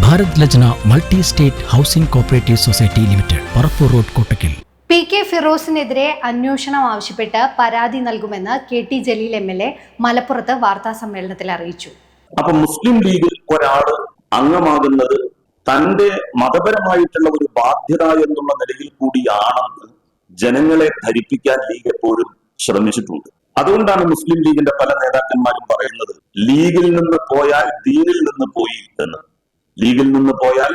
Bharat Lajna multi state housing cooperative society limited, Parappur road, Kottakkal. PK ഫിറോസിനെതിരെ അന്വേഷണം ആവശ്യപ്പെട്ട് പരാതി നൽകുമെന്ന് KT ജലീൽ MLA മലപ്പുറത്ത് വാർത്താ സമ്മേളനത്തിൽ അറിയിച്ചു. അപ്പൊ മുസ്ലിം ലീഗിൽ ഒരാള് അംഗമാകുന്നത് തന്റെ മതപരമായിട്ടുള്ള ഒരു ബാധ്യത എന്നുള്ള നിലയിൽ കൂടിയാണെന്ന് ജനങ്ങളെ ധരിപ്പിക്കാൻ ലീഗ് എപ്പോഴും ശ്രമിച്ചിട്ടുണ്ട്. അതുകൊണ്ടാണ് മുസ്ലിം ലീഗിന്റെ പല നേതാക്കന്മാരും പറയുന്നത് ലീഗിൽ നിന്ന് പോയാൽ ദീനിൽ നിന്ന് പോയി എന്ന്. ലീഗിൽ നിന്ന് പോയാൽ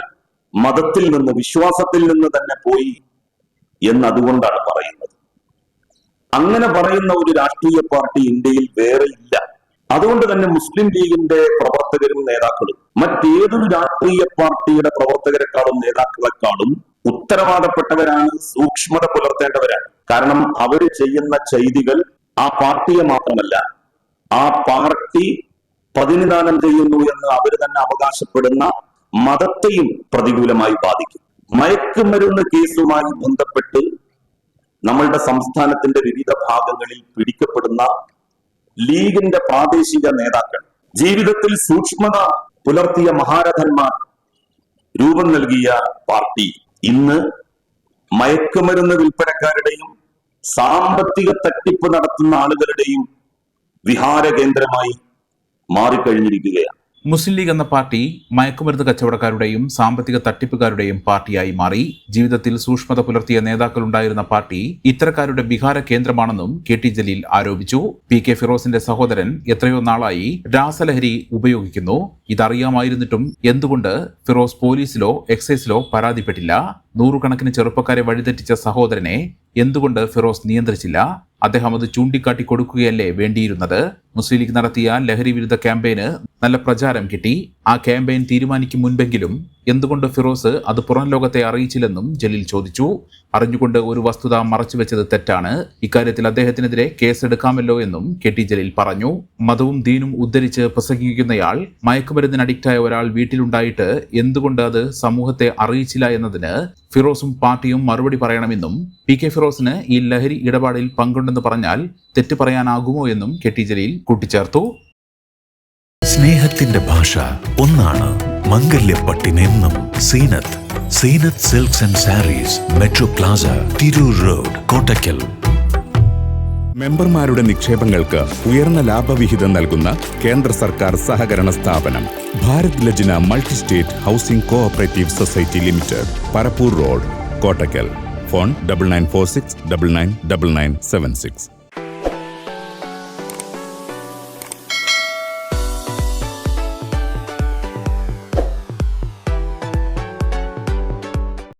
മതത്തിൽ നിന്ന്, വിശ്വാസത്തിൽ നിന്ന് തന്നെ പോയി എന്ന് അതുകൊണ്ടാണ് പറയുന്നത്. അങ്ങനെ പറയുന്ന ഒരു രാഷ്ട്രീയ പാർട്ടി ഇന്ത്യയിൽ വേറെ ഇല്ല. അതുകൊണ്ട് തന്നെ മുസ്ലിം ലീഗിന്റെ പ്രവർത്തകരും നേതാക്കളും മറ്റേതൊരു രാഷ്ട്രീയ പാർട്ടിയുടെ പ്രവർത്തകരെക്കാളും നേതാക്കളെക്കാളും ഉത്തരവാദപ്പെട്ടവരാണ്, സൂക്ഷ്മത പുലർത്തേണ്ടവരാണ്. കാരണം അവർ ചെയ്യുന്ന ചെയ്തികൾ ആ പാർട്ടിയെ മാത്രമല്ല, ആ പാർട്ടി പ്രതിനിധാനം ചെയ്യുന്നു എന്ന് അവർ തന്നെ അവകാശപ്പെടുന്ന മതത്തെയും പ്രതികൂലമായി ബാധിക്കും. മയക്കുമരുന്ന് കേസുമായി ബന്ധപ്പെട്ട് നമ്മളുടെ സംസ്ഥാനത്തിന്റെ വിവിധ ഭാഗങ്ങളിൽ പിടിക്കപ്പെടുന്ന ലീഗിന്റെ പ്രാദേശിക നേതാക്കൾ, ജീവിതത്തിൽ സൂക്ഷ്മത പുലർത്തിയ മഹാരഥന്മാർ രൂപം നൽകിയ പാർട്ടി ഇന്ന് മയക്കുമരുന്ന് വിൽപ്പനക്കാരുടെയും സാമ്പത്തിക തട്ടിപ്പ് നടത്തുന്ന ആളുകളുടെയും വിഹാര കേന്ദ്രമായി മാറിക്കഴിഞ്ഞിരിക്കുകയാണ്. മുസ്ലിം ലീഗ് എന്ന പാർട്ടി മയക്കുമരുന്ന് കച്ചവടക്കാരുടെയും സാമ്പത്തിക തട്ടിപ്പുകാരുടെയും പാർട്ടിയായി മാറി. ജീവിതത്തിൽ സൂക്ഷ്മത പുലർത്തിയ നേതാക്കളുണ്ടായിരുന്ന പാർട്ടി ഇത്തരക്കാരുടെ വിഹാര കേന്ദ്രമാണെന്നും KT ജലീൽ ആരോപിച്ചു. PK ഫിറോസിന്റെ സഹോദരൻ എത്രയോ നാളായി രാസലഹരി ഉപയോഗിക്കുന്നു. ഇതറിയാമായിരുന്നിട്ടും എന്തുകൊണ്ട് ഫിറോസ് പോലീസിലോ എക്സൈസിലോ പരാതിപ്പെട്ടില്ല? നൂറുകണക്കിന് ചെറുപ്പക്കാരെ വഴിതെറ്റിച്ച സഹോദരനെ എന്തുകൊണ്ട് ഫിറോസ് നിയന്ത്രിച്ചില്ല? അദ്ദേഹം അത് ചൂണ്ടിക്കാട്ടി കൊടുക്കുകയല്ലേ വേണ്ടിയിരുന്നത്? മുസ്ലിം ലീഗ് നടത്തിയ ലഹരി വിരുദ്ധ ക്യാമ്പയിന് നല്ല പ്രചാരം കിട്ടി. ആ ക്യാമ്പയിൻ തീരുമാനിക്കും മുൻപെങ്കിലും എന്തുകൊണ്ട് ഫിറോസ് അത് പുറം ലോകത്തെ അറിയിച്ചില്ലെന്നും ജലീൽ ചോദിച്ചു. അറിഞ്ഞുകൊണ്ട് ഒരു വസ്തുത മറച്ചുവെച്ചത് തെറ്റാണ്. ഇക്കാര്യത്തിൽ അദ്ദേഹത്തിനെതിരെ കേസെടുക്കാമല്ലോ എന്നും KT ജലീൽ പറഞ്ഞു. മതവും ദീനും ഉദ്ധരിച്ച് പ്രസംഗിക്കുന്നയാൾ, മയക്കുമരുന്നിന് അഡിക്റ്റായ ഒരാൾ വീട്ടിലുണ്ടായിട്ട് എന്തുകൊണ്ട് അത് സമൂഹത്തെ അറിയിച്ചില്ല എന്നതിന് ഫിറോസും പാർട്ടിയും മറുപടി പറയണമെന്നും, PK ഫിറോസിന് ഈ ലഹരി ഇടപാടിൽ പങ്കുണ്ടെന്ന് പറഞ്ഞാൽ തെറ്റ് പറയാനാകുമോ എന്നും KT ജലീൽ കൂട്ടിച്ചേർത്തു. സ്നേഹത്തിന്റെ ഭാഷ ഒന്നാണ്. മംഗല്യപ്പട്ടിനെന്നും Zeenath silks and sarees, metro plaza, Tirur road, Kottakkal. മെമ്പർമാരുടെ നിക്ഷേപങ്ങൾക്ക് ഉയർന്ന ലാഭവിഹിതം നൽകുന്ന കേന്ദ്ര സർക്കാർ സഹകരണ സ്ഥാപനം Bharat Lajna multi state housing cooperative society limited, Parappur road, Kottakkal. Phone 9946999976.